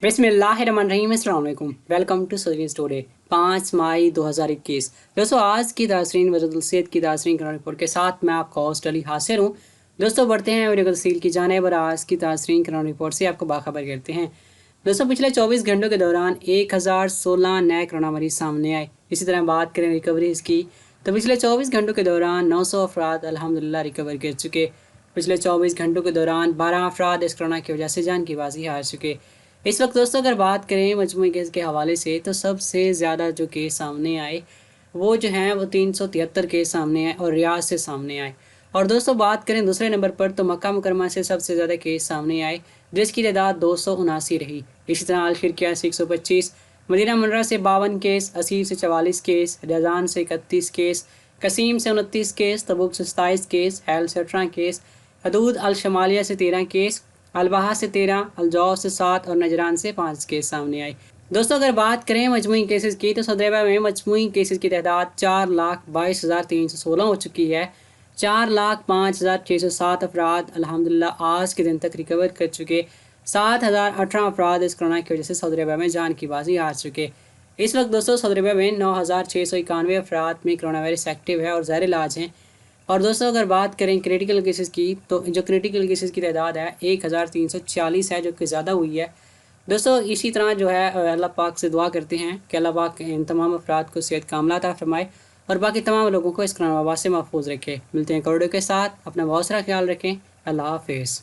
बिस्मिल्लाहिर्रहमानिर्रहीम, अस्सलाम वालेकुम। Welcome to service today. 5 मई 2021। दोस्तों, आज की ताज़रीन वज़ीरुल सेहत की ताज़रीन करंट रिपोर्ट के साथ मैं आपका होस्ट अली हासिर हूँ। दोस्तों, बढ़ते हैं वीडियो तफसील की जानिब और आज की ताज़रीन करंट रिपोर्ट से आपको बाखबर करते हैं। दोस्तों, पिछले 24 घंटों के दौरान 1016 नए कोरोना मरीज सामने आए। इसी तरह बात करें रिकवरीज़ की तो पिछले 24 घंटों के दौरान 900 अफराद अल्हम्दुलिल्लाह रिकवर कर चुके। पिछले 24 घंटों के दौरान 12 अफराद इस कोरोना की वजह से जान की बाजी हार चुके। इस वक्त दोस्तों अगर बात करें मजमूई केस के हवाले से तो सबसे ज़्यादा जो केस सामने आए वो जो हैं वो 373 केस सामने आए और रियाज से सामने आए। और दोस्तों बात करें दूसरे नंबर पर तो मक्का मुकरमा से सबसे ज़्यादा केस सामने आए जिसकी तादाद 279 रही। इसी तरह अलखिरकिया से 125, मदीना मुनव्वरा से 52 केस, असीर से 44 केस, रज़ान से 31 केस, कसीम से 29 केस, तबूक से 27 केस, हैल से 18 केस, हदूद अल शमालिया से 13 केस, अलबहा से 13, अलजौ से 7 और नजरान से 5 केस सामने आए। दोस्तों अगर बात करें मजमूई केसेस की तो सऊदी अरब में मजमूई केसेस की तादाद 4,22,316 हो चुकी है। 4,05,607 अफराद अल्हम्दुलिल्लाह आज के दिन तक रिकवर कर चुके। 7,018 अफराद इस कोरोना की वजह से सऊदी अरब में जान की बाजी हार चुके। इस वक्त दोस्तों सऊदी अरब में 9,691 अफराद में कोरोना वायरस एक्टिव है और ज़ाहिर इलाज हैं। और दोस्तों अगर बात करें क्रिटिकल केसेस की तो जो क्रिटिकल केसेस की तादाद है 1,346 है जो कि ज़्यादा हुई है। दोस्तों इसी तरह जो है अल्लाह पाक से दुआ करते हैं कि अल्लाह पाक इन तमाम अफराद को सेहत कामला अता फरमाए और बाकी तमाम लोगों को इस कोरोना वबा से महफूज रखे। मिलते हैं कोरोना के साथ, अपना बहुत सारा ख्याल रखें। अल्लाह हाफिज़।